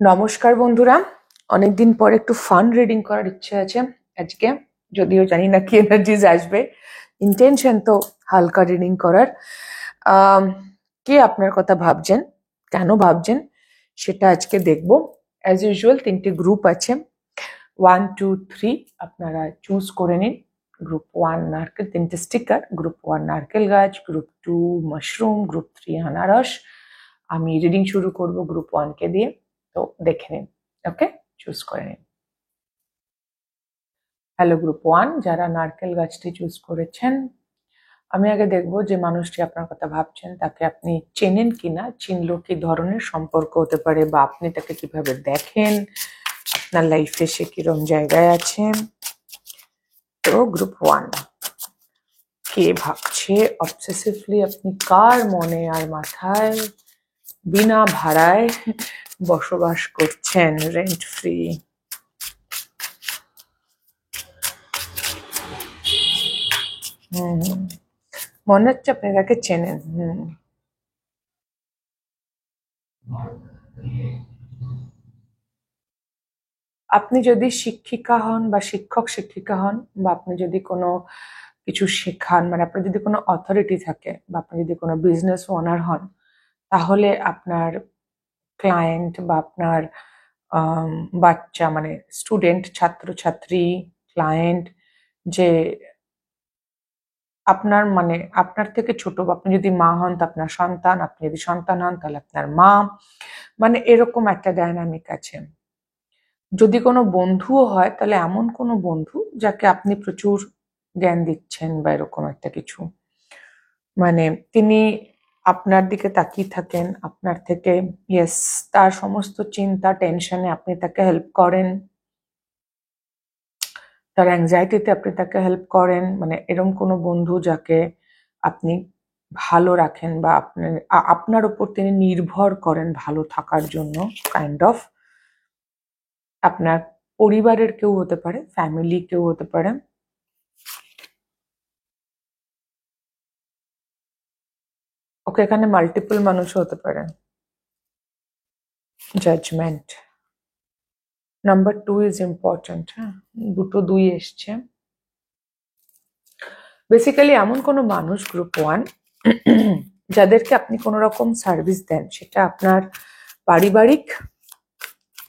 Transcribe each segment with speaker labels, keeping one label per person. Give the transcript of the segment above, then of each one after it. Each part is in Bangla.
Speaker 1: নমস্কার বন্ধুরা, অনেকদিন পর একটু ফান রিডিং করার ইচ্ছে আছে আজকে। যদিও জানি না কি এনার্জিজ আসবে, ইন্টেনশন তো হালকা রিডিং করার। কে আপনার কথা ভাবছেন, কেন ভাবছেন সেটা আজকে দেখব। অ্যাজ ইউজুয়াল 3টে গ্রুপ আছে, 1, 2, 3 আপনারা চুজ করে নিন। গ্রুপ 1 নারকেল, 3টে স্টিকার। গ্রুপ 1 নারকেল গাছ, গ্রুপ 2 মাশরুম, গ্রুপ 3 আনারস। আমি রিডিং শুরু করব গ্রুপ 1 কে দিয়ে, তো দেখে নিন। ওকে, চুজ করে নিন। হ্যালো গ্রুপ 1, যারা নারকেল গাছটি চুজ করেছেন, আমি আগে দেখব যে মানুষটি আপনার কথা ভাবছেন তাকে আপনি চেনেন কিনা, চিনলো কি ধরনের সম্পর্ক হতে পারে, বা আপনি তাকে কিভাবে দেখেন, আপনার লাইফে সে কিরম জায়গায় আছে। তো গ্রুপ 1 কে ভাবছে অবসেসিভলি, আপনি কার মনে আর মাথায় বিনা ভাড়ায় বসবাস করছেন, রেন্ট ফ্রি। মনে হচ্ছে আপনি তাকে চেনেন। আপনি যদি শিক্ষিকা হন বা শিক্ষক শিক্ষিকা হন, বা আপনি যদি কোনো কিছু শেখান, মানে আপনার যদি কোনো অথরিটি থাকে, বা আপনি যদি কোনো বিজনেস ওনার হন, তাহলে আপনার ক্লায়েন্ট বা আপনার বাচ্চা, মানে স্টুডেন্ট, ছাত্রছাত্রী, ক্লায়েন্ট, যে আপনার মানে আপনার থেকে ছোট, বা আপনি যদি মা হন তা আপনার সন্তান, আপনি যদি সন্তান হন তাহলে আপনার মা, মানে এরকম একটা ডায়নামিক আছে। যদি কোনো বন্ধুও হয় তাহলে এমন কোনো বন্ধু যাকে আপনি প্রচুর জ্ঞান দিচ্ছেন বা এরকম একটা কিছু, মানে তিনি আপনার দিকে তাকিয়ে থাকেন, আপনার থেকে ইয়েস, তার সমস্ত চিন্তা টেনশনে আপনি তাকে হেল্প করেন, তার অ্যাংজাইটিতে আপনি তাকে হেল্প করেন, মানে এরকম কোনো বন্ধু যাকে আপনি ভালো রাখেন, বা আপনার উপর তিনি নির্ভর করেন ভালো থাকার জন্য, কাইন্ড অফ। আপনার পরিবারের কেউ হতে পারে, ফ্যামিলি কেউ হতে পারে। ওকে, এখানে মাল্টিপল মানুষও হতে পারে। Judgement number 2 is important. হ্যাঁ, দুটো 2 এসছে। বেসিক্যালি এমন কোনো মানুষ গ্রুপ 1 যাদেরকে আপনি কোনো রকম সার্ভিস দেন, সেটা আপনার পারিবারিক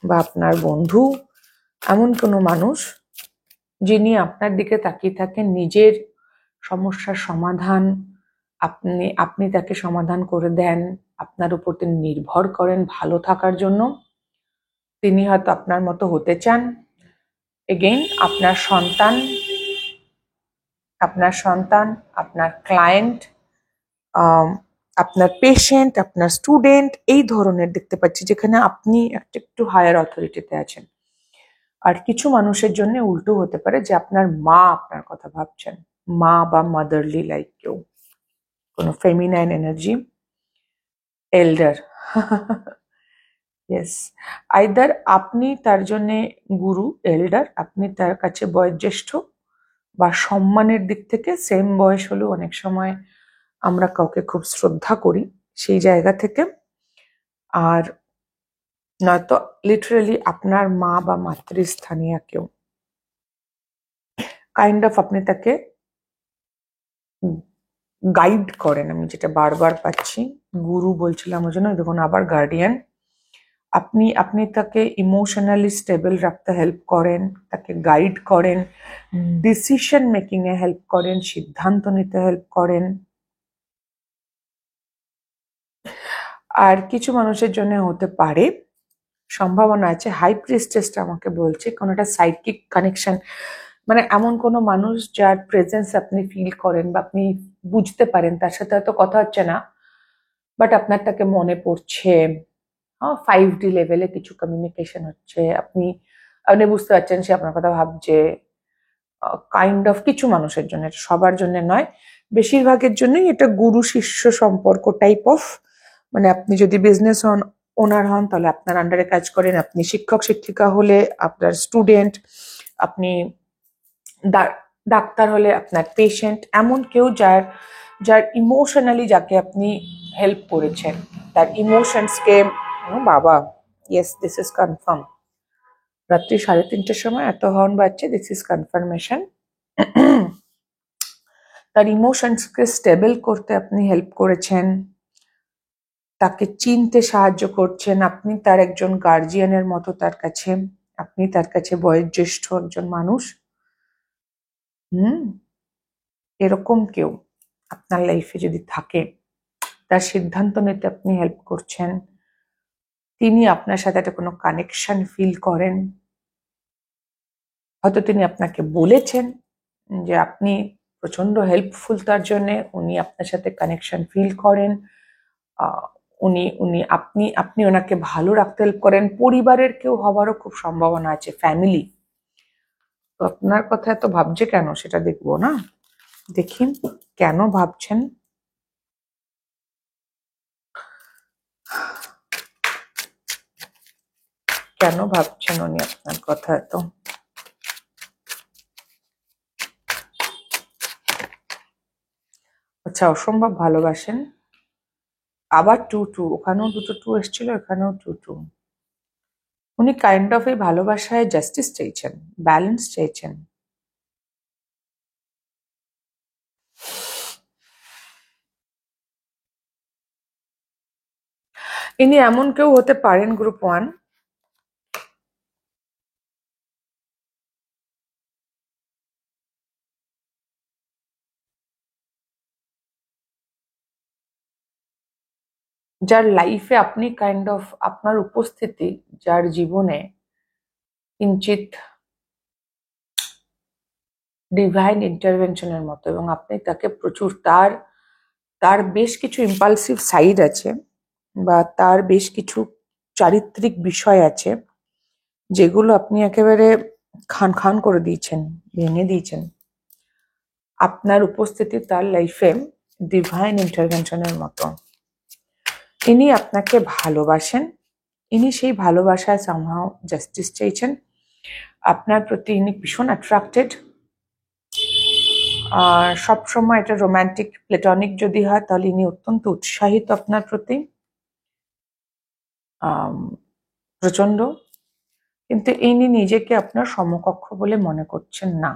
Speaker 1: বা আপনার বন্ধু, এমন কোনো মানুষ যিনি আপনার দিকে তাকিয়ে থাকেন নিজের সমস্যার সমাধান, আপনি তাকে সমাধান করে দেন, আপনার উপর তিনি নির্ভর করেন ভালো থাকার জন্য। তিনি হয়তো আপনার মতো হতে চান। এগেইন আপনার সন্তান, আপনার ক্লায়েন্ট, আপনার পেশেন্ট, আপনার স্টুডেন্ট, এই ধরনের দেখতে পাচ্ছি, যেখানে আপনি একটু হায়ার অথরিটিতে আছেন। আর কিছু মানুষের জন্য উল্টো হতে পারে, যে আপনার মা আপনার কথা ভাবছেন, মা বা মাদারলি লাইক কেউ, কোনো ফেমিনাইন এনার্জি, এল্ডার। ইয়েস, আইদার আপনি তার জন্যে গুরু, এল্ডার, আপনি তার কাছে বয়োজ্যেষ্ঠ, বা সম্মানের দিক থেকে সেম বয়স হলেও অনেক সময় আমরা কাউকে খুব শ্রদ্ধা করি সেই জায়গা থেকে। আর নয়তো লিটারালি আপনার মা বা মাতৃস্থানীয় কেউ, কাইন্ড অফ আপনি তাকে গাইড করেন। আমি যেটা বারবার পাচ্ছি, গুরু বলছিলাম ওই জন্য, দেখুন আবার গার্ডিয়ান। আপনি তাকে ইমোশনালি স্টেবল রাখতে হেল্প করেন, তাকে গাইড করেন, ডিসিশন মেকিং এ হেল্প করেন, সিদ্ধান্ত নিতে হেল্প করেন। আর কিছু মানুষের জন্য হতে পারে, সম্ভাবনা আছে, হাই প্রিস্টেসটা আমাকে বলছে কোনো একটা সাইকিক কানেকশন, মানে এমন কোনো মানুষ যার প্রেজেন্স আপনি ফিল করেন বা আপনি বুঝতে পারেন, তার সাথে হয়তো কথা হচ্ছে না, বাট আপনার তাকে মনে পড়ছে। 5D লেভেলে কিছু কমিউনিকেশন হচ্ছে, আপনি আপনি বুঝতে পারছেন সে আপনার কথা ভাবছে, কাইন্ড অফ। কিছু মানুষের জন্য, এটা সবার জন্য নয়, বেশিরভাগের জন্যই এটা গুরু শিষ্য সম্পর্ক টাইপ অফ। মানে আপনি যদি বিজনেস ওনার হন তাহলে আপনার আন্ডারে কাজ করেন, আপনি শিক্ষক শিক্ষিকা হলে আপনার স্টুডেন্ট, আপনি ডাক্তার হলে আপনার পেশেন্ট, এমন কেউ যার ইমোশনালি, যাকে আপনি হেল্প করেছেন, তার ইমোশনসকে, বাবা ইয়েস, দিস ইজ কনফার্ম। রাত্রি 3:30টার সময় এত হর্ন বাজছে, দিস ইজ কনফার্মেশন। তার ইমোশনসকে স্টেবল করতে আপনি হেল্প করেছেন, তাকে চিনতে সাহায্য করছেন। আপনি তার একজন গার্জিয়ানের মতো তার কাছে, আপনি তার কাছে বয়োজ্যেষ্ঠ একজন মানুষ। এরকম কেউ আপনার লাইফে যদি থাকে, তার সিদ্ধান্ত নিতে আপনি হেল্প করছেন, তিনি আপনার সাথে একটা কোনো কানেকশন ফিল করেন, হয়তো তিনি আপনাকে বলেছেন যে আপনি প্রচন্ড হেল্পফুল তার জন্য, উনি আপনার সাথে কানেকশন ফিল করেন, উনি উনি আপনি আপনি ওনাকে ভালো রাখতে হেল্প করেন। পরিবারের কেউ হওয়ারও খুব সম্ভাবনা আছে, ফ্যামিলি। তো আপনার কথা এত ভাবছে কেন সেটা দেখবো না, দেখি কেন ভাবছেন। কেন ভাবছেন উনি আপনার কথা এত? আচ্ছা, অসম্ভব ভালোবাসেন। আবার 2-2, ওখানেও দুটো 2 এসেছিল, এখানেও 2-2। উনি কাইন্ড অফ এই ভালোবাসায় জাস্টিস চাইছেন, ব্যালেন্স চাইছেন। ইনি এমন কেউ হতে পারেন, গ্রুপ 1, যার লাইফে আপনি কাইন্ড অফ, আপনার উপস্থিতি যার জীবনে কিঞ্চিত ডিভাইন ইন্টারভেনশনের মতো, এবং আপনি তাকে প্রচুর, তার তার বেশ কিছু ইম্পালসিভ সাইড আছে, বা তার বেশ কিছু চারিত্রিক বিষয় আছে যেগুলো আপনি একেবারে খান খান করে দিয়েছেন, ভেঙে দিয়েছেন। আপনার উপস্থিতি তার লাইফে ডিভাইন ইন্টারভেনশনের মতো। ইনি আপনাকে ভালোবাসেন, ইনি সেই ভালোবাসায় সামহাও জাস্টিস চাইছেন। আপনার প্রতি ইনি ভীষণ অ্যাট্রাক্টেড, আর সবসময় এটা রোম্যান্টিক প্লেটনিক যদি হয় তাহলে ইনি অত্যন্ত উৎসাহিত আপনার প্রতি, প্রচন্ড। কিন্তু ইনি নিজেকে আপনার সমকক্ষ বলে মনে করছেন না।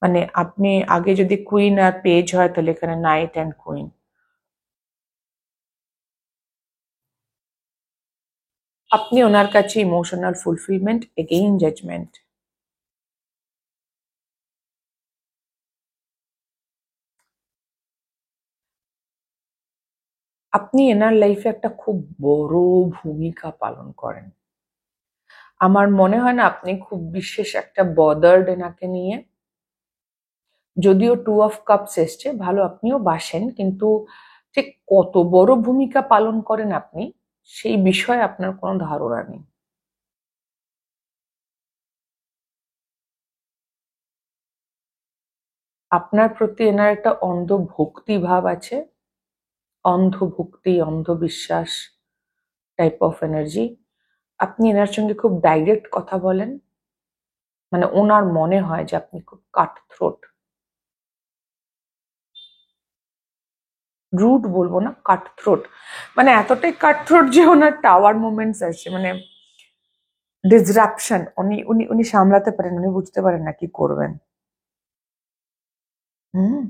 Speaker 1: মানে আপনি আগে যদি কুইন আর পেজ হয় তাহলে এখানে নাইট অ্যান্ড কুইন। আপনি ওনার কাছে ইমোশনাল ফুলফিলমেন্ট, এগেইন জাজমেন্ট। আপনি এনার লাইফে একটা খুব বড় ভূমিকা পালন করেন। আমার মনে হয় না আপনি খুব বিশেষ একটা বদার্ড এনাকে নিয়ে। যদিও 2 of Cups এসছে, ভালো, আপনিও বাসেন, কিন্তু ঠিক কত বড় ভূমিকা পালন করেন আপনি সেই বিষয়ে আপনার কোনো ধারণা নেই। আপনার প্রতি এনার একটা অন্ধ ভক্তি ভাব আছে, অন্ধ ভক্তি, অন্ধবিশ্বাস টাইপ অফ এনার্জি। আপনি এনার সঙ্গে খুব ডাইরেক্ট কথা বলেন, মানে ওনার মনে হয় যে আপনি খুব কাট থ্রোট, রুড বলবো না, কাট থ্রোট, মানে এতটাই কাট থ্রোট যে ওনার টাওয়ার মুভমেন্টস আছে, মানে ডিসরাপশন উনি উনি উনি সামলাতে পারেন, উনি বুঝতে পারেন না কি করবেন। হুম।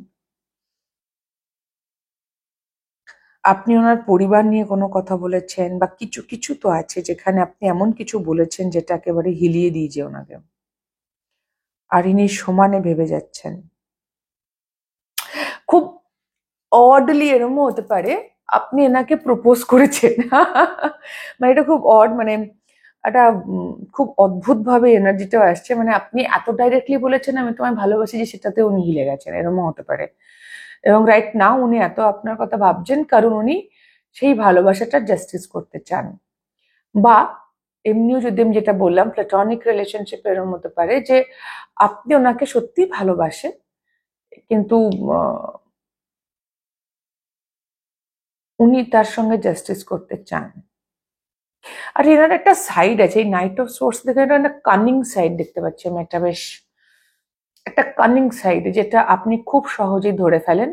Speaker 1: আপনি ওনার পরিবার নিয়ে কোনো কথা বলেছেন, বা কিছু কিছু তো আছে যেখানে আপনি এমন কিছু বলেছেন যেটা একেবারে হিলিয়ে দিয়েছে ওনাকে, আর ইনি সমানে ভেবে যাচ্ছেন। খুব অডলি এরমও হতে পারে আপনি এনাকে প্রপোজ করেছেন। মানে এটা খুব অড, মানে একটা খুব অদ্ভুত ভাবে এনার্জিটা আসছে, মানে আপনি এত ডাইরেক্টলি বলেছেন আমি তোমায় ভালোবাসি যে সেটাতে উনি হিলে গেছেন, এরমও হতে পারে। এবং রাইট নাও উনি এত আপনার কথা ভাবছেন কারণ উনি সেই ভালোবাসাটা জাস্টিস করতে চান। বা এমনিও যদি আমি যেটা বললাম প্ল্যাটনিক রিলেশনশিপ এরকম হতে পারে যে আপনি ওনাকে সত্যি ভালোবাসেন, কিন্তু উনি তার সঙ্গে জাস্টিস করতে চান। আর এনার একটা সাইড আছে, এই নাইট অফ সোর্স দেখে একটা কানিং সাইড দেখতে পাচ্ছি আমি, একটা বেশ একটা কানিং সাইড যেটা আপনি খুব সহজেই ধরে ফেলেন,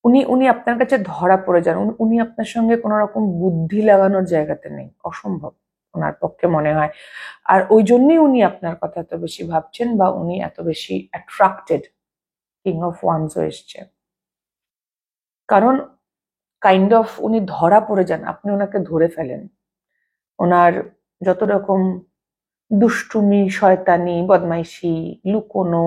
Speaker 1: উনি উনি আপনার কাছে ধরা পড়ে যান, উনি আপনার সঙ্গে কোনো রকম বুদ্ধি লাগানোর জায়গাতে নেই, অসম্ভব ওনার পক্ষে মনে হয়। আর ওই জন্যই উনি আপনার কথা এত বেশি ভাবছেন, বা উনি এত বেশি অ্যাট্রাক্টেড কিং অফ ওয়ান্সও এসছে। কারণ কাইন্ড অফ উনি ধরা পড়ে যান, আপনি ওনাকে ধরে ফেলেন। ওনার যত রকম দুষ্টুমি, শয়তানি, বদমাইশি, লুকোনো,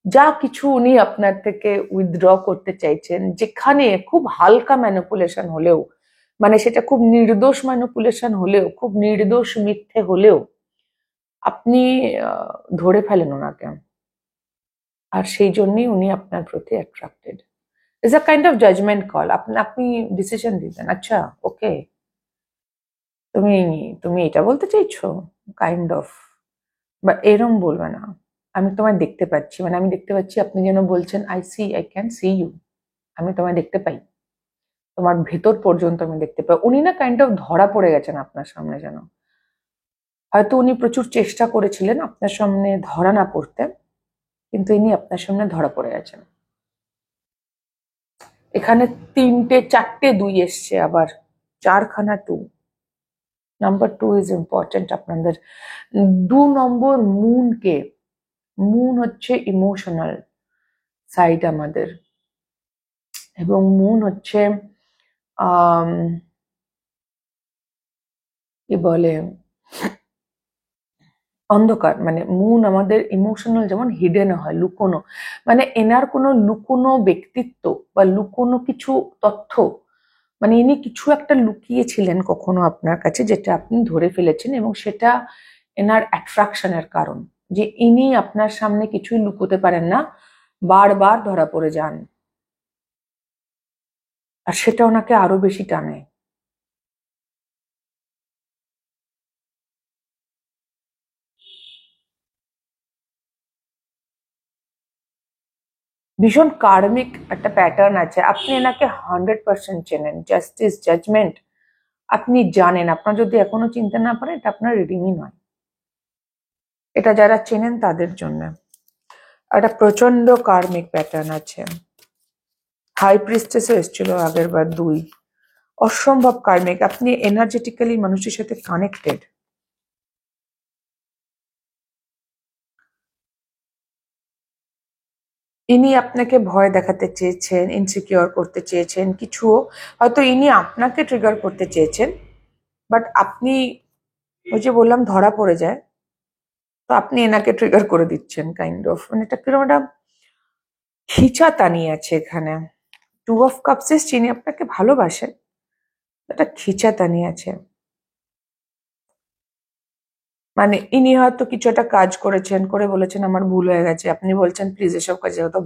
Speaker 1: যা কিছু উনি আপনার থেকে উইথড্র করতে চাইছেন, যেখানে খুব হালকা ম্যানিপুলেশন হলেও, মানে সেটা খুব নির্দোষ ম্যানিপুলেশন হলেও, খুব নির্দোষ মিথ্যে হলেও, আপনি ধরে ফেলেন ওনাকে। আর সেই জন্যই উনি আপনার প্রতি attracted. It's a kind of judgement call. আপনি আপনি ডিসিশন দিতেন, আচ্ছা ওকে, তুমি তুমি এটা বলতে চাইছো, কাইন্ড অফ, বা এরম বলবে না, আমি তোমায় দেখতে পাচ্ছি, মানে আমি দেখতে পাচ্ছি, আপনি যেন বলছেন আই ক্যান সি ইউ, আমি তোমায় দেখতে পাই, তোমার ভেতর পর্যন্ত আমি দেখতে পাই। উনি না কাইন্ড অফ ধরা পড়ে গেছেন আপনার সামনে যেন। হয়তো উনি প্রচুর চেষ্টা করেছিলেন আপনার সামনে ধরা না পড়তে, কিন্তু ইনি আপনার সামনে ধরা পড়ে গেছেন। এখানে 3টে 4টে 2 এসছে, আবার 4খানা 2। নাম্বার 2 ইজ ইম্পর্টেন্ট আপনাদের। 2 নম্বর মুনকে, মুন হচ্ছে ইমোশনাল সাইড আমাদের, এবং মুন হচ্ছে আহ কি বলে, অন্ধকার। মানে মুন আমাদের ইমোশনাল, যেমন হিডেন হয়, লুকোনো, মানে এনার কোনো লুকোনো ব্যক্তিত্ব বা লুকোনো কিছু তথ্য, মানে ইনি কিছু একটা লুকিয়েছিলেন কখনো আপনার কাছে, যেটা আপনি ধরে ফেলেছেন, এবং সেটা এনার অ্যাট্রাকশনের কারণ, যে ইনি আপনার সামনে কিছুই লুকোতে পারেন না, বারবার ধরা পড়ে যান, আর সেটা ওনাকে আরো বেশি টানে। ভীষণ কার্মিক একটা প্যাটার্ন আছে, আপনি এনাকে 100% চেনেন, জাস্টিস, জাজমেন্ট আপনি জানেন। আপনার যদি এখনো চিনতে না পারেন, এটা আপনার রিডিংই নয়, এটা যারা চেনেন তাদের জন্য। একটা প্রচন্ড কার্মিক প্যাটার্ন আছে। হাই প্রিস্টেসও এসেছিল আগের বার 2, অসম্ভব কার্মিক। আপনি এনার্জেটিক্যালি মানুষের সাথে কানেক্টেড। ইনি আপনাকে ভয় দেখাতে চেয়েছেন, ইনসিকিউর করতে চেয়েছেন, কিছুও হয়তো ইনি আপনাকে ট্রিগার করতে চেয়েছেন, বাট আপনি, ওই যে বললাম ধরা পড়ে যায়, তো আপনি এনাকে ট্রিগার করে দিচ্ছেন কাইন্ড অফ। মানে এটা কিরকম একটা খিচাতানি আছে এখানে। 2 অফ কাপস এসছে, ইনি আপনাকে ভালোবাসেন, একটা খিচাতানি আছে। মানে ইনি হয়তো কিছু একটা কাজ করেছেন, করে বলেছেন আমার ভুল হয়ে গেছে, আপনি বলছেন প্লিজ এসব কাজে হয়তো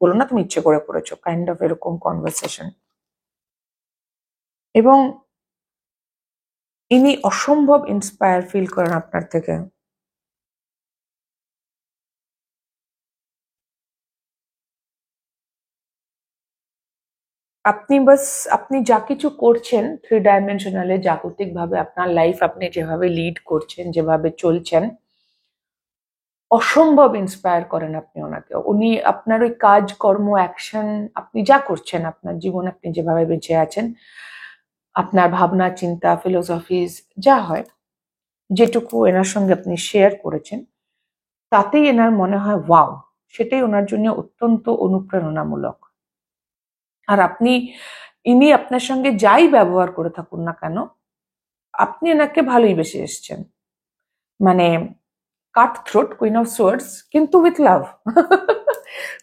Speaker 1: বলো না, তুমি ইচ্ছে করে করেছো, কাইন্ড অফ এরকম কনভারসেশন। এবং ইনি অসম্ভব ইন্সপায়ার ফিল করেন আপনার থেকে। আপনি বাস, আপনি যা কিছু করছেন 3 ডাইমেনশনালে, জাগতিক ভাবে আপনার লাইফ আপনি যেভাবে লিড করছেন, যেভাবে চলছেন, অসম্ভব ইন্সপায়ার করেন আপনি ওনাকে। উনি আপনার ওই কাজ, কর্ম, অ্যাকশন, আপনি যা করছেন, আপনার জীবন আপনি যেভাবে বেঁচে আছেন, আপনার ভাবনা, চিন্তা, ফিলোসফিজ যা হয়, যেটুকু এনার সঙ্গে আপনি শেয়ার করেছেন, তাতেই এনার মনে হয় ওয়াও, সেটাই ওনার জন্য অত্যন্ত অনুপ্রেরণামূলক। আর আপনি, ইনি আপনার সঙ্গে যাই ব্যবহার করে থাকুন না কেন, আপনি এনাকে ভালোই বেসে এসছেন। মানে কাট থ্রোট, কুইন অফ সোয়ার্ডস, কিন্তু উইথ লাভ।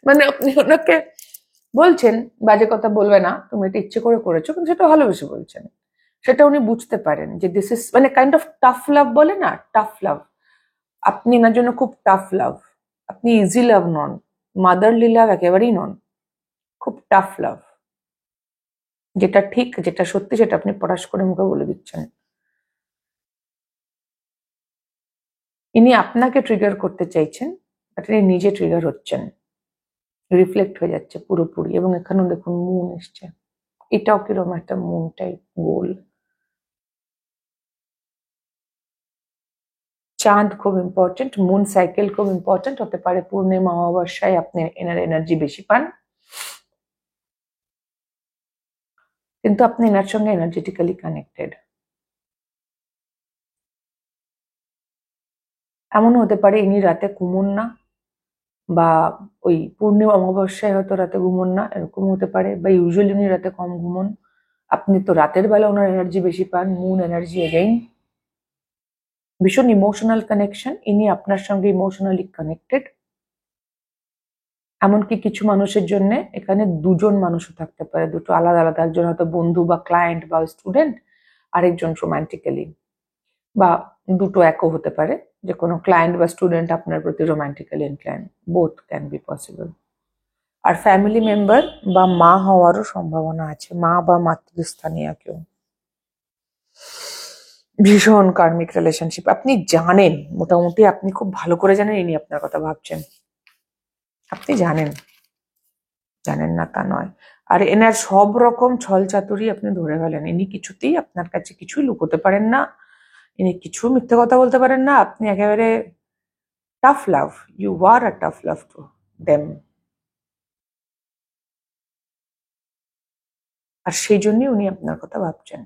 Speaker 1: মানে আপনি ওনাকে বলছেন বাজে কথা বলবে না, তুমি এটা ইচ্ছে করে করেছো, কিন্তু সেটা ভালোবেসে বলছেন, সেটা উনি বুঝতে পারেন যে দিস ইজ, মানে কাইন্ড অফ টাফ লাভ বলে না, টাফ লাভ। আপনি এনার জন্য খুব টাফ লাভ, আপনি ইজি লাভ নন, মাদারলি লাভ একেবারেই নন, খুব টাফ লাভ। যেটা ঠিক, যেটা সত্যি, সেটা আপনি পরাশ করে মুখে বলে দিচ্ছেন। ইনি আপনাকে ট্রিগার করতে চাইছেন, বাট ইনি নিজে ট্রিগার হচ্ছেন, রিফ্লেক্ট হয়ে যাচ্ছে পুরোপুরি। এবং এখানেও দেখুন মুন এসছে, এটাও কিরকম একটা মুন টাইপ গোল। চাঁদ খুব ইম্পর্টেন্ট, মুন সাইকেল খুব ইম্পর্টেন্ট হতে পারে, পূর্ণিমা অমাবস্যায় আপনি এনার এনার্জি বেশি পান। কিন্তু আপনি এনার সঙ্গে এনার্জেটিক্যালি কানেক্টেড। এমনও হতে পারে ইনি রাতে ঘুমোন না, বা ওই পূর্ণিমা অমাবস্যায় হয়তো রাতে ঘুমোন না, এরকম হতে পারে, বা ইউজুয়ালি উনি রাতে কম ঘুমোন। আপনি তো রাতের বেলা ওনার এনার্জি বেশি পান, মুন এনার্জি এগেইন। ভীষণ ইমোশনাল কানেকশন, ইনি আপনার সঙ্গে ইমোশনালি কানেক্টেড। এমনকি কিছু মানুষের জন্য এখানে দুজন মানুষও থাকতে পারে, দুটো আলাদা আলাদা, একজন হয়তো বন্ধু বা ক্লায়েন্ট বা স্টুডেন্ট, আরেকজন রোমান্টিক্যালি, বা দুটো একও হতে পারে, যে কোনো ক্লায়েন্ট বা স্টুডেন্ট আপনার প্রতি romantically incline, both can be possible. আর ফ্যামিলি মেম্বার বা মা হওয়ারও সম্ভাবনা আছে, মা বা মাতৃস্থানীয় কেউ। ভীষণ কার্মিক রিলেশনশিপ, আপনি জানেন, মোটামুটি আপনি খুব ভালো করে জানেন ইনি আপনার কথা ভাবছেন, আপনি জানেন, জানেন না তা নয়। আর এনার সব রকম ছল চাতুরি আপনি ধরে ফেলেন, ইনি কিছুতেই আপনার কাছে কিছুই লুকোতে পারেন না, ইনি কিছু মিথ্যে কথা বলতে পারেন না, আপনি একেবারে tough love, you are a tough love to them. আর সেই জন্যই উনি আপনার কথা ভাবছেন,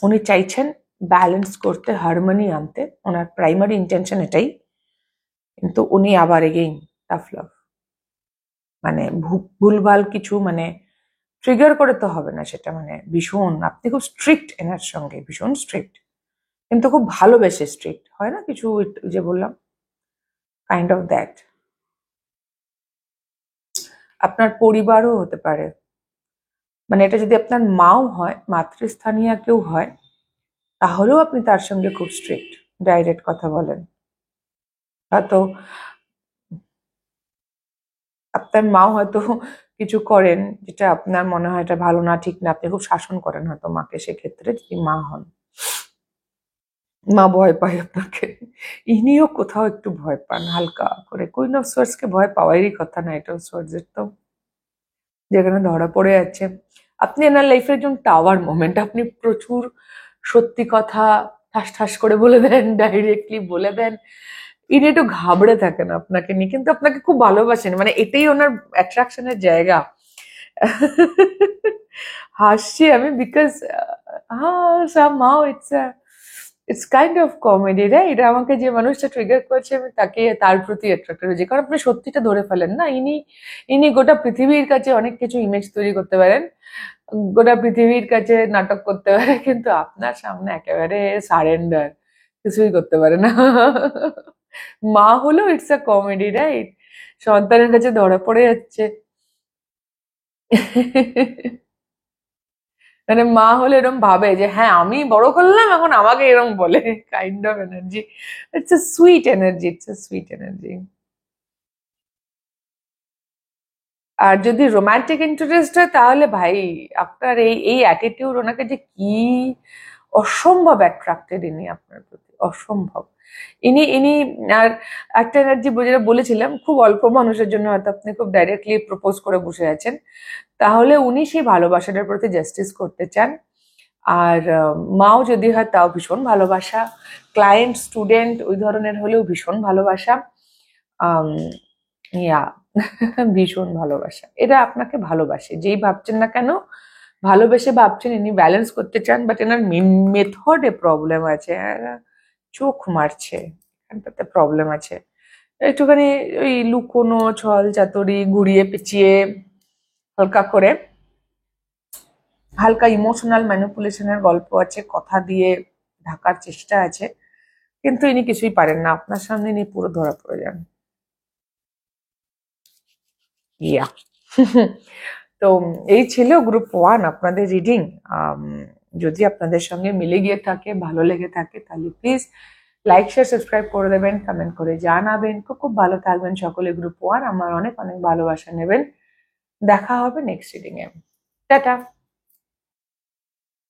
Speaker 1: উনি চাইছেন ব্যালেন্স করতে, হারমোনি আনতে, ওনার প্রাইমারি ইন্টেনশন এটাই। কিন্তু উনি আবার এগেইন টাফ লাভ, মানে ভুলভাল কিছু, মানে ট্রিগার করে তো হবে না সেটা, মানে ভীষণ আপনি খুব স্ট্রিক্ট এনার সঙ্গে, ভীষণ স্ট্রিক্ট, কিন্তু খুব ভালোবেসে স্ট্রিক্ট হয় না কিছু, যে বললাম, কাইন্ড অফ দ্যাট। আপনার পরিবারও হতে পারে, মানে এটা যদি আপনার মাও হয়, মাতৃস্থানীয় কেউ হয়, তাহলেও আপনি তার সঙ্গে খুব স্ট্রিক্ট, ডাইরেক্ট কথা বলেন। হয়তো আপনার মাও হয়তো কিছু করেন যেটা আপনার মনে হয় এটা ভালো না, ঠিক না, আপনি খুব শাসন করেন হয়তো মাকে, সেক্ষেত্রে যদি মা হন, মা ভয় পায় আপনাকে, ইনিও কোথাও একটু ভয় পান হালকা করে। কুইন অফ সোয়ার্ডস কে ভয় পাওয়ারই কথা না, এটা সোয়ার্ডস এর তো যেখানে ধরা পড়ে যাচ্ছে। আপনি এনার লাইফের একজন টাওয়ার মোমেন্ট, আপনি প্রচুর সত্যি কথা ঠাস ঠাস করে বলে দেন, ডাইরেক্টলি বলে দেন, ইনি একটু ঘাবড়ে থাকেন আপনাকে নিয়ে, কিন্তু আপনাকে খুব ভালোবাসেন, মানে এটাই ওনার অ্যাট্রাকশনের জায়গা। হাসছি আমি বিকজ হ্যাঁ, somehow it's kind of comedy, right? আমাকে যে মানুষটা ট্রিগার করছে আমি তাকে, তার প্রতি অ্যাট্রাক্টেড হয়েছি, কারণ আপনি সত্যিটা ধরে ফেলেন না। ইনি ইনি গোটা পৃথিবীর কাছে অনেক কিছু ইমেজ তৈরি করতে পারেন, গোটা পৃথিবীর কাছে নাটক করতে পারে, কিন্তু আপনার সামনে একেবারে সারেন্ডার, কিছুই করতে পারে না। মা হলো ইটস আ কমেডি, রাইট? সন্তানের কাছে ধরা পড়ে যাচ্ছে। মানে মা হলে এরকম ভাবে যে হ্যাঁ আমি বড় করলাম, এখন আমাকে এরকম বলে, kind of energy. It's a sweet energy, it's a sweet energy. আর যদি রোমান্টিক ইন্টারেস্ট হয় তাহলে ভাই, আপনার এই এই অ্যাটিটিউড, ওনাকে যে কি অসম্ভব অ্যাট্রাক্টেড ইনি আপনার প্রতি, অসম্ভব। ইনি ইনি আর একটা এনার্জি যেটা বলেছিলাম, খুব অল্প মানুষের জন্য হয়তো আপনি খুব ডাইরেক্টলি প্রপোজ করে বসে আছেন, তাহলে উনি সেই ভালোবাসাটার প্রতি জাস্টিস করতে চান। আর মাও যদি হয় তাও ভীষণ ভালোবাসা, ক্লায়েন্ট স্টুডেন্ট ওই ধরনের হলেও ভীষণ ভালোবাসা, আম, ইয়া ভীষণ ভালোবাসা, এরা আপনাকে ভালোবাসে, যেই ভাবছেন না কেন ভালোবেসে ভাবছেন, ইনি ব্যালেন্স করতে চান, বাট এনার মেথডে প্রবলেম আছে, চোখ মারছে, এখানটাতে প্রবলেম আছে একটুখানি, ওই লুকোনো ছল চাতুরি, ঘুরিয়ে পেঁচিয়ে, হালকা করে, হালকা ইমোশনাল ম্যানিপুলেশনের গল্প আছে, কথা দিয়ে ঢাকার চেষ্টা আছে, কিন্তু ইনি কিছুই পারেন না, আপনার সামনে ইনি পুরো ধরা পড়ে যান। ইয়া। তো এই ছিল গ্রুপ 1 আপনাদের রিডিং। যদি আপনাদের সঙ্গে মিলে গিয়ে থাকে, ভালো লেগে থাকে, তাহলে প্লিজ লাইক শেয়ার সাবস্ক্রাইব করে দেবেন, কমেন্ট করে জানাবেন। খুব খুব ভালো থাকবেন সকলে। গ্রুপ 1 আমার অনেক অনেক ভালোবাসা নেবেন। দেখা হবে next reading a. Tata.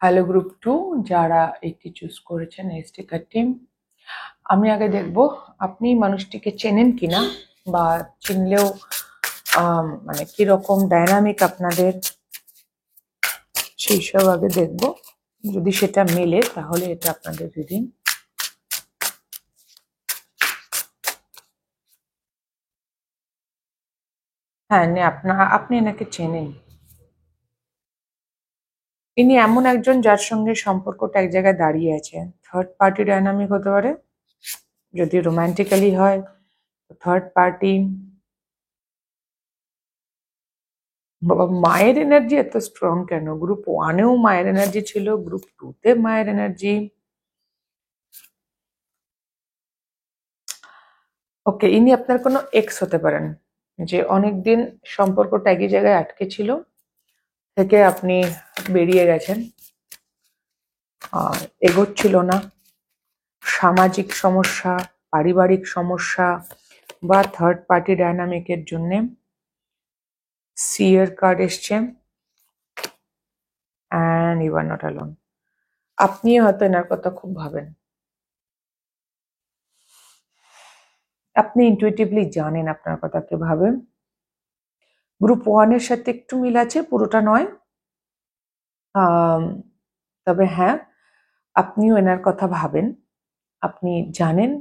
Speaker 1: Hello group 2, যারা এটি চুজ করেছেন এই স্টিকার টিম, আমি আগে দেখব আপনি মানুষটিকে চেনেন কিনা, বা চিনলেও মানে কিরকম ডায়নামিক আপনাদের, সেই সব আগে দেখব। যদি সেটা মেলে তাহলে এটা আপনাদের রিডিং। হ্যাঁ, আপনি এনাকে চেনেন। ইনি এমন একজন যার সঙ্গে সম্পর্কটা এক জায়গায় দাঁড়িয়ে আছে। থার্ড পার্টি ডায়নামিক হতে পারে, যদি রোমান্টিক্যালি হয় থার্ড পার্টি। বাবা, মায়ের এনার্জি এত স্ট্রং কেন? গ্রুপ 1-এও মায়ের এনার্জি ছিল, গ্রুপ 2-তে মায়ের এনার্জি। ওকে, ইনি আপনার কোনো এক্স হতে পারেন, যে অনেকদিন সম্পর্কটা একই জায়গায় আটকে ছিল, থেকে আপনি বেরিয়ে গেছেন, এগোচ্ছিল না। সামাজিক সমস্যা, পারিবারিক সমস্যা বা থার্ড পার্টি ডায়নামিকের জন্য সি এর কার্ড এসছে, and you are not alone. আপনি হয়তো এনার কথা খুব ভাবেন, আপনি ইনটুইটিভলি জানেন আপনার কথা কে ভাবেন। গ্রুপ 1-এর সাথে একটু মিল আছে, পুরোটা নয়। তবে হ্যাঁ, আপনিও এনার কথা ভাবেন, আপনি জানেন।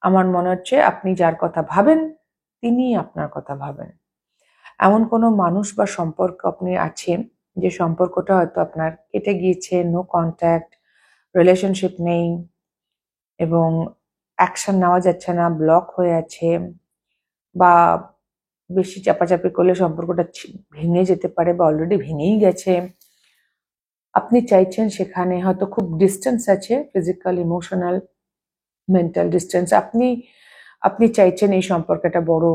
Speaker 1: আমার মনে হচ্ছে আপনি যার কথা ভাবেন তিনি আপনার কথা ভাবেন। এমন কোনো মানুষ বা সম্পর্ক আপনি আছেন যে সম্পর্কটা হয়তো আপনার কেটে গিয়েছে, নো কন্ট্যাক্ট, রিলেশনশিপ নেই এবং অ্যাকশন নেওয়া যাচ্ছে না, ব্লক হয়ে আছে, বা বেশি চাপাচাপি করলে সম্পর্কটা ভেঙে যেতে পারে বা অলরেডি ভেঙেই গেছে। আপনি চাইছেন সেখানে হয়তো খুব ডিস্টেন্স আছে, ফিজিক্যাল, ইমোশনাল, মেন্টাল ডিস্টেন্স। আপনি চাইছেন এই সম্পর্কটা বড়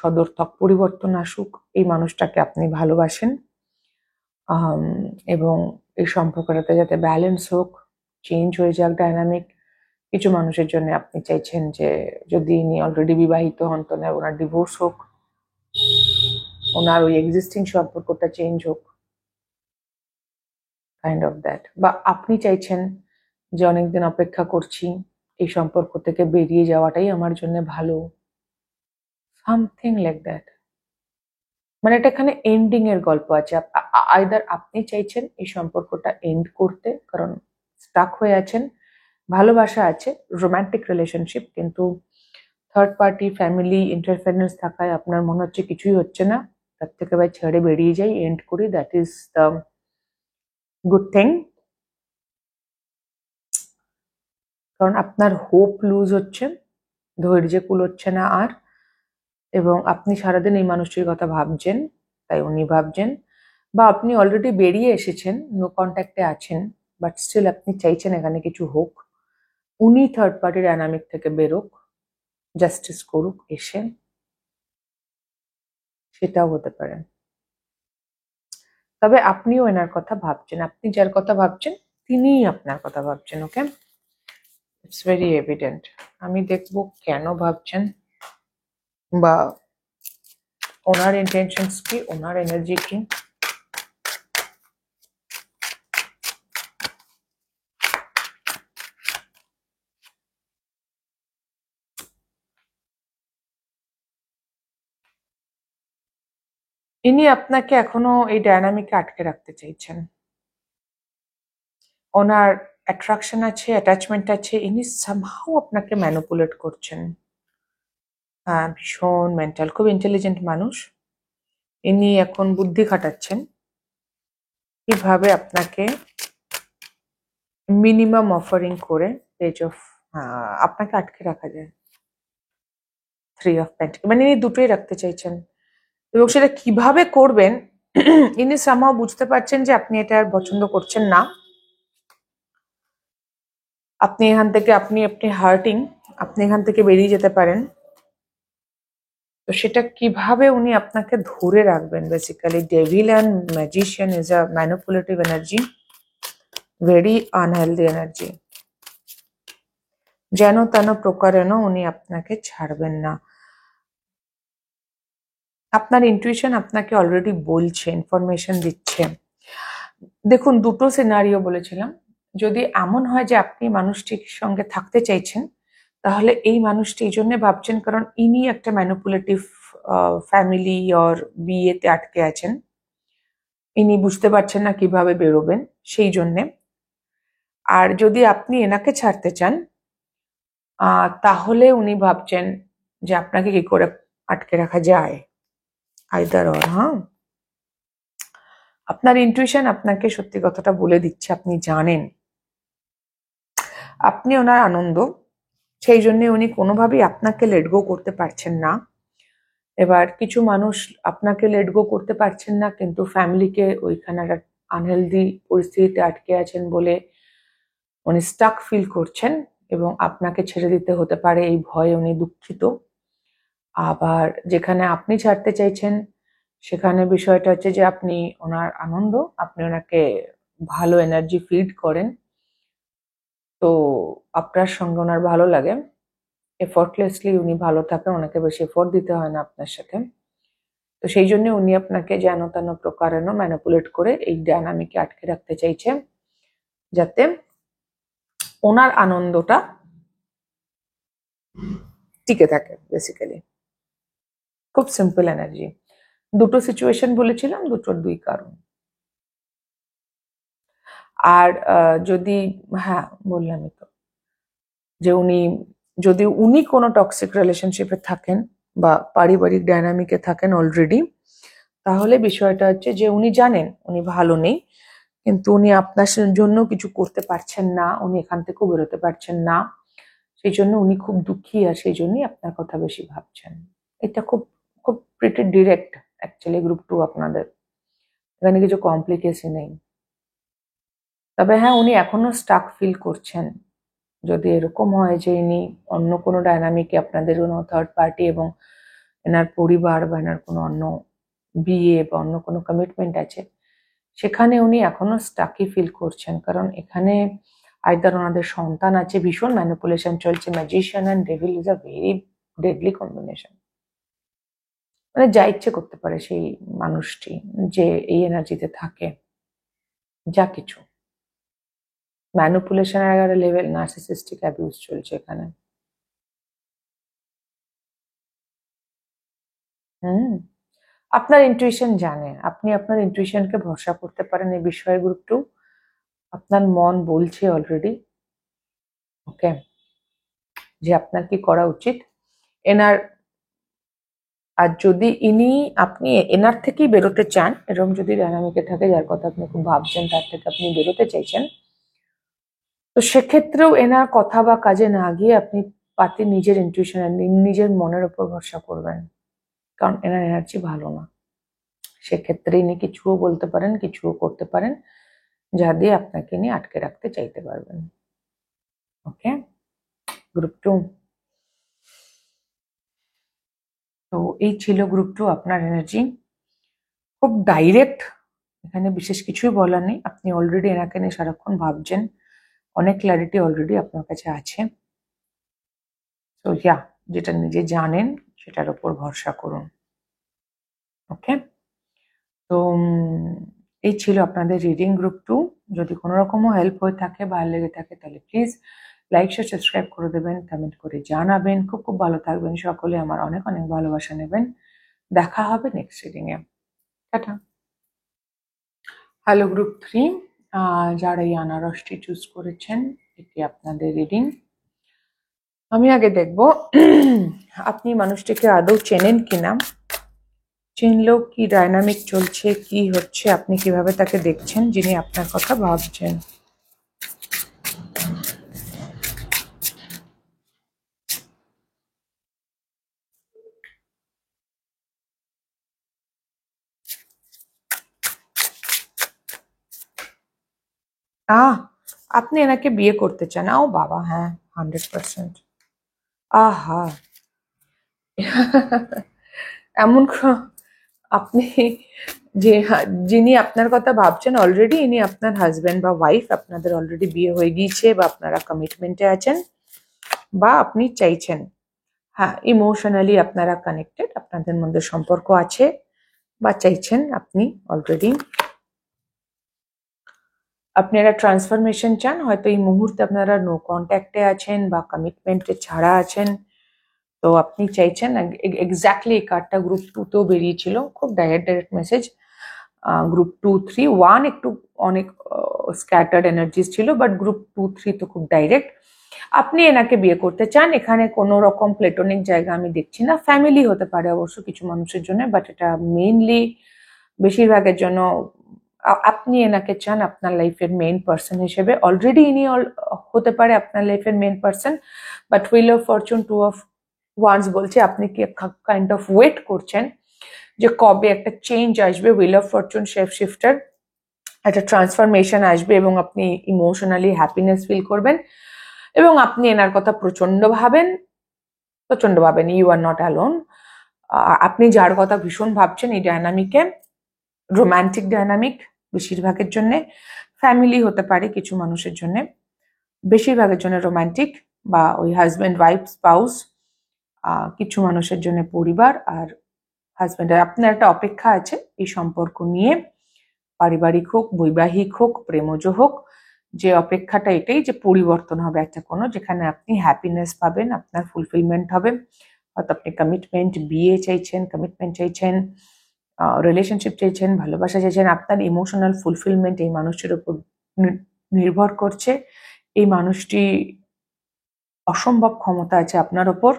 Speaker 1: সদর্থক পরিবর্তন আসুক, এই মানুষটাকে আপনি ভালোবাসেন, এবং এই সম্পর্কটাতে যাতে ব্যালেন্স হোক, চেঞ্জ হয়ে যাক ডায়নামিক। কিছু মানুষের জন্য আপনি চাইছেন যে যদি ইনি অলরেডি বিবাহিত হন তো ওনার ডিভোর্স হোক, ওনার ওই এক্সিস্টিং সম্পর্কটা চেঞ্জ হোক, কাইন্ড অফ দ্যাট। বা আপনি চাইছেন যে অনেকদিন অপেক্ষা করছি, এই সম্পর্ক থেকে বেরিয়ে যাওয়াটাই আমার জন্য ভালো, সামথিং লাইক দ্যাট। মানে এটা এখানে এন্ডিং এর গল্প আছে। আইদার আপনি চাইছেন এই সম্পর্কটা এন্ড করতে, কারণ স্টাক হয়ে আছেন, ভালোবাসা আছে, রোমান্টিক রিলেশনশিপ, কিন্তু থার্ড পার্টি, ফ্যামিলি ইন্টারফারেন্স থাকায় আপনার মনে হচ্ছে কিছুই হচ্ছে না, তার থেকে ভাই ছেড়ে বেরিয়ে যাই, এন্ড করি, that is the good thing. কারণ আপনার হোপ লুজ হচ্ছে, ধৈর্য কুলোচ্ছে না আর, এবং আপনি সারাদিন এই মানুষটির কথা ভাবছেন, তাই উনি ভাবছেন, বা আপনি অলরেডি বেরিয়ে এসেছেন, নো কন্ট্যাক্টে আছেন, বাট স্টিল আপনি চাইছেন এখানে কিছু হোক, উনি থার্ড পার্টি ডায়নামিক থেকে বেরোক, জাস্টিস করুক এসে, সেটাও হতে পারে। তবে আপনিও এনার কথা ভাবছেন, আপনি যার কথা ভাবছেন তিনিই আপনার কথা ভাবছেন। ওকে, ইটস ভেরি এভিডেন্ট। আমি দেখবো কেন ভাবছেন, বা ওনার ইন্টেনশনস কি, ওনার এনার্জি কি। ইনি আপনাকে এখনো এই ডায়নামিকে আটকে রাখতে চাইছেন, ওনার অ্যাট্রাকশন আছে, অ্যাটাচমেন্ট আছে, ইনি সামহাও আপনাকে ম্যানিপুলেট করছেন। হ্যাঁ, ভীষণ মেন্টাল, খুব ইন্টেলিজেন্ট মানুষ। ইনি এখন বুদ্ধি খাটাচ্ছেন কিভাবে আপনাকে মিনিমাম অফারিং করে পেজ অফ, আপনাকে আটকে রাখা যায়। 3 অফ পেন্টাকেল, মানে ইনি দুটোই রাখতে চাইছেন, এবং সেটা কিভাবে করবেন ইনি সামহাও বুঝতে পারছেন যে আপনি এটা আর পছন্দ করছেন না, আপনি এখান থেকে আপনি হার্টিং, আপনি এখান থেকে বেরিয়ে যেতে পারেন। তো সেটা কিভাবে উনি আপনাকে ধরে রাখবেন, basically devil and magician is a manipulative energy, very unhealthy energy. যেন তেন প্রকারেণ উনি আপনাকে ছাড়বেন না। আপনার ইনটুইশন আপনাকে অলরেডি বলছে, ইনফরমেশন দিচ্ছে। দেখুন, দুটো সিনারিও বলেছিলাম। যদি এমন হয় যে আপনি মানুষটির সঙ্গে থাকতে চাইছেন, তাহলে এই মানুষটি এই জন্য ভাবছেন কারণ ইনি একটা ম্যানিপুলেটিভ ফ্যামিলি অর বিয়েতে আটকে আছেন, ইনি বুঝতে পারছেন না কিভাবে বেরোবেন, সেই জন্যে। আর যদি আপনি এনাকে ছাড়তে চান, তাহলে উনি ভাবছেন যে আপনাকে কি করে আটকে রাখা যায়, আইদার অর। হ্যাঁ, আপনার ইনটুইশন আপনাকে সত্যি কথাটা বলে দিচ্ছে, আপনি জানেন আপনি ওনার আনন্দ, সেই জন্য উনি কোনোভাবেই আপনাকে লেট গো করতে পারছেন না। এবার কিছু মানুষ আপনাকে লেট গো করতে পারছেন না, কিন্তু ফ্যামিলিকে ওইখানে একটা আনহেলদি পরিস্থিতিতে আটকে আছেন বলে উনি স্টাক ফিল করছেন এবং আপনাকে ছেড়ে দিতে হতে পারে এই ভয়ে উনি দুঃখিত। আবার যেখানে আপনি ছাড়তে চাইছেন সেখানে বিষয়টা হচ্ছে যে আপনি ওনার আনন্দ, আপনি ওনাকে ভালো এনার্জি ফিড করেন, তো আপনার সঙ্গে ওনার ভালো লাগে, এফর্টলেসলি উনি ভালো থাকেন, ওনাকে বেশি এফোর্ট দিতে হয় না আপনার সাথে। তো সেই জন্য উনি আপনাকে যেন তেন প্রকারেণ ম্যানিপুলেট করে এই ডায়নামিকে আটকে রাখতে চাইছে, যাতে ওনার আনন্দটা টিকে থাকে বেসিক্যালি। খুব সিম্পল এনার্জি। দুটো সিচুয়েশন বলেছিলাম, দুটোর দুই কারণ। আর যদি, হ্যাঁ বললামই তো, যে যদি উনি কোনো টক্সিক রিলেশনশিপে থাকেন বা পারিবারিক ডায়নামিকে থাকেন অলরেডি, তাহলে বিষয়টা হচ্ছে যে উনি জানেন উনি ভালো নেই, কিন্তু উনি আপনার জন্য কিছু করতে পারছেন না, উনি এখান থেকেও বেরোতে পারছেন না, সেই জন্য উনি খুব দুঃখী, আর সেই জন্যই আপনার কথা বেশি ভাবছেন। এটা খুব খুব প্রিটি ডিরেক্ট অ্যাকচুয়ালি গ্রুপ 2 আপনাদের, এখানে কিছু কমপ্লিকেশন নেই। তবে হ্যাঁ, উনি এখনো স্টাক ফিল করছেন। যদি এরকম হয় যে ইনি অন্য কোনো ডায়নামিকে, আপনাদের কোনো থার্ড পার্টি এবং এনার পরিবার বা এনার কোনো অন্য বিয়ে বা অন্য কোনো কমিটমেন্ট আছে, সেখানে উনি এখনো স্টাকই ফিল করছেন, কারণ এখানে আইদার ওনাদের সন্তান আছে, ভীষণ ম্যানিপুলেশন চলছে, magician and devil is a very deadly combination. মানে যা ইচ্ছে করতে পারে সেই মানুষটি যে এই এনার্জিতে থাকে, যা কিছু ম্যানিপুলেশনের একটা লেভেল, নার্সিসিস্টিক অ্যাবিউজ চলছে এখানে। হুম, আপনার ইন্টুইশন জানে, আপনি আপনার ইন্টুইশনকে ভরসা করতে পারেন এই বিষয়ে গ্রুপ 2। আপনার মন বলছে অলরেডি ওকে যে আপনার কি করা উচিত। এনার, আর যদি আপনি এনার থেকেই বেরোতে চান, এরকম যদি ডায়নামিকে থাকে যার কথা আপনি খুব ভাবছেন, তার থেকে আপনি বেরোতে চাইছেন, তো সেক্ষেত্রেও এনার কথা বা কাজে না গিয়ে আপনি পাতি নিজের ইন্টুইশন, নিজের মনের উপর ভরসা করবেন, কারণ এনার এনার্জি ভালো না। সেক্ষেত্রে ইনি কিছুও বলতে পারেন, কিছুও করতে পারেন, যা দিয়ে আপনাকে নিয়ে আটকে রাখতে চাইতে পারবেন। ওকে গ্রুপ 2। তো এই ছিল গ্রুপ 2 আপনার এনার্জি। খুব ডাইরেক্ট, এখানে বিশেষ কিছুই বলার নেই, আপনি অলরেডি এনাকে নিয়ে সারাক্ষণ ভাবছেন, অনেক ক্ল্যারিটি অলরেডি আপনার কাছে আছে। তো যেটা নিজে জানেন সেটার উপর ভরসা করুন। ওকে, তো এই ছিল আপনাদের রিডিং গ্রুপ 2। যদি কোনো রকমও হেল্প হয়ে থাকে, ভালো লেগে থাকে, তাহলে প্লিজ লাইক শেয়ার সাবস্ক্রাইব করে দেবেন, কমেন্ট করে জানাবেন। খুব খুব ভালো থাকবেন সকলে, আমার অনেক অনেক ভালোবাসা নেবেন। দেখা হবে next reading a. Tata. Hello group 3, যারা এই আনারসটি চুজ করেছেন, এটি আপনাদের রিডিং। আমি আগে দেখব আপনি মানুষটিকে আদৌ চেনেন কিনা, চিনলেও কি ডায়নামিক চলছে, কি হচ্ছে, আপনি কিভাবে তাকে দেখছেন যিনি আপনার কথা ভাবছেন। আপনি এনাকে বিয়ে করতে চান? ও বাবা, হ্যাঁ 100%। আহা এমন আপনি যিনি আপনার কথা ভাবছেন অলরেডি ইনি আপনার হাজবেন্ড বা ওয়াইফ, আপনাদের অলরেডি বিয়ে হয়ে গিয়েছে, বা আপনারা কমিটমেন্টে আছেন, বা আপনি চাইছেন, হ্যাঁ ইমোশনালি আপনারা কানেক্টেড, আপনাদের মধ্যে সম্পর্ক আছে, বা চাইছেন আপনি অলরেডি, আপনি একটা ট্রান্সফরমেশন চান, হয়তো এই মুহূর্তে আপনারা নো কন্ট্যাক্টে আছেন বা কমিটমেন্টে ছাড়া আছেন, তো আপনি চাইছেন এক্স্যাক্টলি। এই কার্ডটা গ্রুপ 2 তেও বেরিয়েছিল, খুব ডাইরেক্ট মেসেজ। গ্রুপ 2, 3, 1 একটু অনেক স্ক্যাটার্ড এনার্জিস ছিল, বাট গ্রুপ 2, 3 তো খুব ডাইরেক্ট। আপনি এনাকে বিয়ে করতে চান, এখানে কোনো রকম প্লেটোনিক জায়গা আমি দেখছি না, ফ্যামিলি হতে পারে অবশ্য কিছু মানুষের জন্য, বাট এটা মেইনলি বেশিরভাগের জন্য আপনি এনাকে চান আপনার লাইফের মেইন পার্সন হিসেবে। অলরেডি ইনি হতে পারে আপনার লাইফের main person, but wheel of fortune, two of wands বলছে আপনি কি কাইন্ড অফ ওয়েট করছেন যে কবে একটা চেঞ্জ আসবে। Wheel of Fortune shape shifter, একটা ট্রান্সফরমেশন আসবে এবং আপনি ইমোশনালি হ্যাপিনেস ফিল করবেন এবং আপনি এনার কথা প্রচন্ড ভাবেন। You are not alone. আপনি যার কথা ভীষণ ভাবছেন এই ডায়নামিকে, রোম্যান্টিক ডায়নামিক বেশিরভাগের জন্য, ফ্যামিলি হতে পারে কিছু মানুষের জন্য, বেশিরভাগের জন্য রোম্যান্টিক বা ওই হাজব্যান্ড ওয়াইফ স্পাউস, কিছু মানুষের জন্য পরিবার আর হাজব্যান্ডের। আপনার একটা অপেক্ষা আছে এই সম্পর্ক নিয়ে, পারিবারিক হোক, বৈবাহিক হোক, প্রেমজ হোক, যে অপেক্ষাটা এটাই যে পরিবর্তন হবে একটা কোনো, যেখানে আপনি হ্যাপিনেস পাবেন, আপনার ফুলফিলমেন্ট হবে। হয়তো আপনি কমিটমেন্ট, বিয়ে চাইছেন, কমিটমেন্ট চাইছেন, রিলেশনশিপ চাইছেন, ভালোবাসা চাইছেন। আপনার ইমোশনাল ফুলফিলমেন্ট এই মানুষটির উপর নির্ভর করছে। এই মানুষটি অসম্ভব ক্ষমতা আছে আপনার ওপর,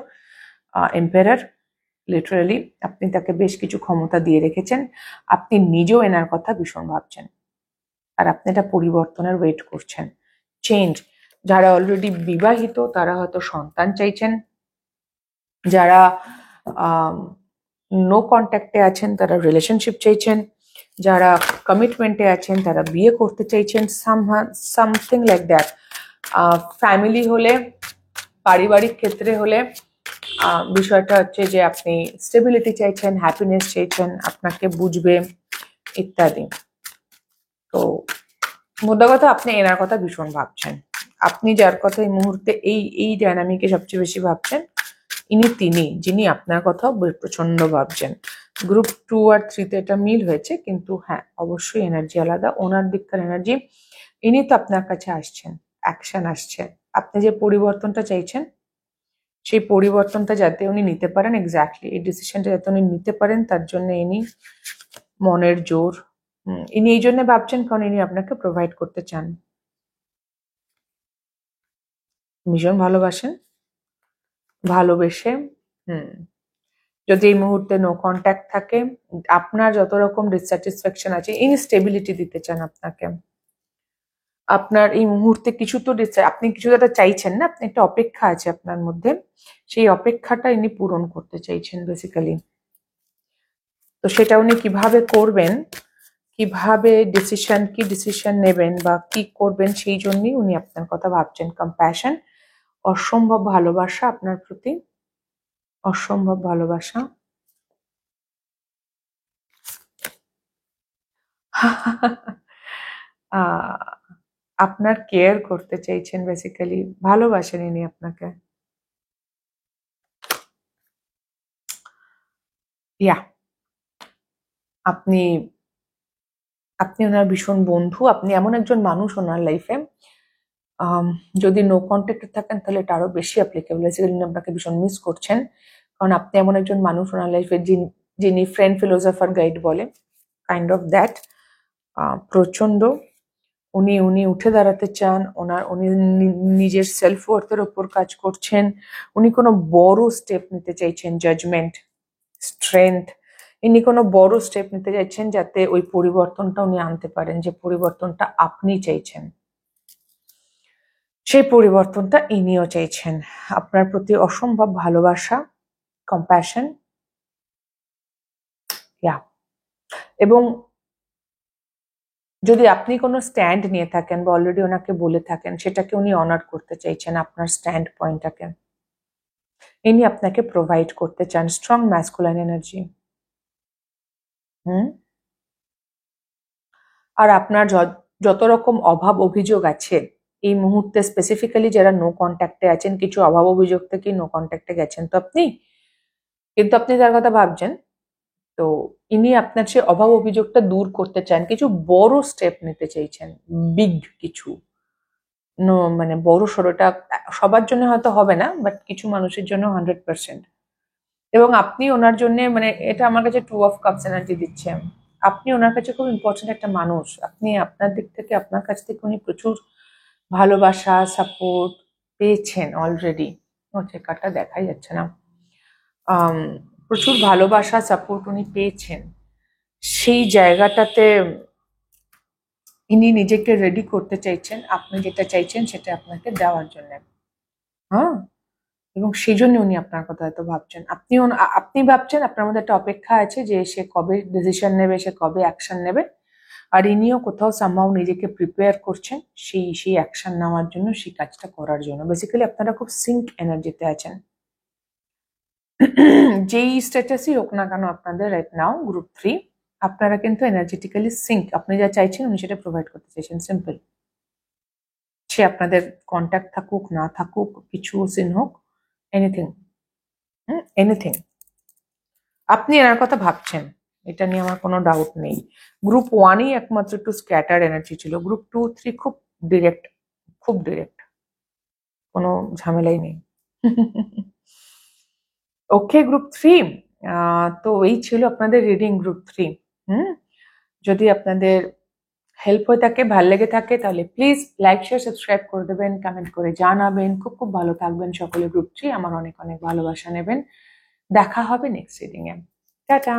Speaker 1: এম্পায়ার লিটারালি। আপনি তাকে বেশ কিছু ক্ষমতা দিয়ে রেখেছেন। আপনি নিজেও এনার কথা ভীষণ ভাবছেন আর আপনি এটা পরিবর্তনের ওয়েট করছেন, চেঞ্জ। যারা অলরেডি বিবাহিত তারা হয়তো সন্তান চাইছেন, যারা নো কন্ট্যাক্টে আছেন তারা রিলেশনশিপ চাইছেন, যারা কমিটমেন্টে আছেন তারা বিয়ে করতে চাইছেন, সামথিং লাইক দ্যাট। ফ্যামিলি হলে, পারিবারিক ক্ষেত্রে হলে বিষয়টা হচ্ছে যে আপনি স্টেবিলিটি চাইছেন, হ্যাপিনেস চাইছেন, আপনাকে বুঝবে ইত্যাদি। তো মোদ্দা কথা আপনি এনার কথা ভীষণ ভাবছেন। আপনি যার কথা এই মুহূর্তে এই ডায়নামিকে সবচেয়ে বেশি ভাবছেন ইনি তিনি যিনি আপনার কথাও প্রচন্ড ভাবছেন। গ্রুপ 2 আর 3 তে এটা মিল হয়েছে, কিন্তু হ্যাঁ অবশ্যই এনার্জি আলাদা। ওনার দিককার এনার্জি, ইনি তো আপনার কাছে আসছেন, অ্যাকশন আসছে। আপনি যে পরিবর্তনটা চাইছেন সেই পরিবর্তনটা যাতে উনি নিতে পারেন, এক্স্যাক্টলি এই ডিসিশনটা যাতে উনি নিতে পারেন, তার জন্য ইনি মনের জোর, ইনি এই জন্য ভাবছেন কারণ ইনি আপনাকে প্রোভাইড করতে চান, ভীষণ ভালোবাসেন, ভালোবেসে যদি এই মুহূর্তে নো কন্ট্যাক্ট থাকে, আপনার যত রকম ডিসস্যাটিসফ্যাকশন আছে, ইনস্টেবিলিটি দিতে চান আপনাকে। আপনার এই মুহূর্তে কিছু তো আপনি কিছু একটা চাইছেন না, আপনি একটা অপেক্ষা আছে আপনার মধ্যে, সেই অপেক্ষাটা ইনি পূরণ করতে চাইছেন বেসিক্যালি। তো সেটা উনি কিভাবে করবেন, কিভাবে কি ডিসিশন নেবেন বা কি করবেন, সেই জন্যই উনি আপনার কথা ভাবছেন। কম্প্যাশন, অসম্ভব ভালোবাসা আপনার প্রতি, অসম্ভব ভালোবাসা। আপনার কেয়ার করতে চাইছেন বেসিক্যালি, ভালোবাসেন ইনি আপনাকে। ইয়া আপনি আপনি ওনার ভীষণ বন্ধু, আপনি এমন একজন মানুষ ওনার লাইফে, যদি নো কন্ট্যাক্টে থাকেন তাহলে এটা আরো বেশি অ্যাপ্লিকেবল। বেসিক্যালি আপনাকে ভীষণ মিস করছেন, কারণ আপনি এমন একজন মানুষ ওনার লাইফে যিনি ফ্রেন্ড, ফিলোসফার, গাইড বলে, কাইন্ড অফ দ্যাট। প্রচন্ড উনি উনি উঠে দাঁড়াতে চান, উনি নিজের সেলফ ওয়ার্থের ওপর কাজ করছেন, উনি কোনো বড় স্টেপ নিতে চাইছেন, জাজমেন্ট, স্ট্রেংথ, ইনি কোনো বড় স্টেপ নিতে চাইছেন যাতে ওই পরিবর্তনটা উনি আনতে পারেন, যে পরিবর্তনটা আপনি চাইছেন সেই পরিবর্তনটা ইনিও চাইছেন। আপনার প্রতি অসম্ভব ভালোবাসা, কম্প্যাশন, এবং যদি আপনি কোনো স্ট্যান্ড নিয়ে থাকেন বা অলরেডি ওনাকে বলে থাকেন, সেটাকে উনি অনার করতে চাইছেন, আপনার স্ট্যান্ড পয়েন্টটাকে ইনি আপনাকে প্রোভাইড করতে চান। Strong masculine energy. আর আপনার যত রকম অভাব অভিযোগ আছে এই মুহূর্তে, স্পেসিফিক্যালি যারা নো কন্ট্যাক্টে আছেন, কিছু অভাব অভিযোগ থেকে নো কন্ট্যাক্টে গেছেন তো আপনি, কিন্তু আপনি তার কথা ভাবছেন। তো ইনি আপনার সে অভাব অভিযোগটা দূর করতে চান, কিছু বড় স্টেপ নিতে চাইছেন, বিগ কিছু, মানে বড় সড়োটা সবার জন্য হয়তো হবে না, বাট কিছু মানুষের জন্য 100%। এবং আপনি ওনার জন্য, মানে এটা আমার কাছে 2 অফ কাপস এনার্জি দিচ্ছে। আপনি ওনার কাছে খুব ইম্পর্টেন্ট একটা মানুষ। আপনি আপনার দিক থেকে, আপনার কাছ থেকে উনি প্রচুর ভালোবাসা, সাপোর্ট পেয়েছেন অলরেডি। চেকারটা দেখাই যাচ্ছে না। প্রচুর ভালোবাসা, সাপোর্ট উনি পেয়েছেন। সেই জায়গাটাতে ইনি নিজেকে রেডি করতে চাইছেন, আপনি যেটা চাইছেন সেটা আপনাকে দেওয়ার জন্য। হ্যাঁ, এবং সেই জন্য উনি আপনার কথা হয়তো ভাবছেন। আপনি ভাবছেন আপনার মধ্যে একটা অপেক্ষা আছে যে সে কবে ডিসিশন নেবে, সে কবে অ্যাকশন নেবে। আর ইনিও কোথাও সামহাও নিজেকে প্রিপেয়ার করছেন সেই অ্যাকশন নেওয়ার জন্য, সেই কাজটা করার জন্য। বেসিক্যালি আপনারা খুব সিঙ্ক এনার্জিতে আছেন। যেই স্ট্যাটাসই হোক না কেন আপনাদের রাইট নাও গ্রুপ 3, আপনারা কিন্তু এনার্জেটিক্যালি সিঙ্ক। আপনি যা চাইছেন উনি সেটা প্রোভাইড করতে চাইছেন, সিম্পল। সে আপনাদের কন্ট্যাক্ট থাকুক না থাকুক, কিছু সিন হোক, এনিথিং, এনিথিং, আপনি এনার কথা ভাবছেন, এটা নিয়ে আমার কোনো ডাউট নেই। গ্রুপ 1ই একমাত্র একটু স্ক্যাটার এনার্জি ছিল, গ্রুপ 2, 3 খুব ডিরেক্ট, খুব ডিরেক্ট, কোনো ঝামেলাই নেই। ওকে গ্রুপ 3, তো এই ছিল আপনাদের রিডিং গ্রুপ 3। যদি আপনাদের হেল্প হয়ে থাকে, ভালো লেগে থাকে, তাহলে প্লিজ লাইক শেয়ার সাবস্ক্রাইব করে দেবেন, কমেন্ট করে জানাবেন। খুব খুব ভালো থাকবেন সকলে গ্রুপ 3, আমার অনেক অনেক ভালোবাসা নেবেন। দেখা হবে নেক্সট রিডিং এ। টাটা।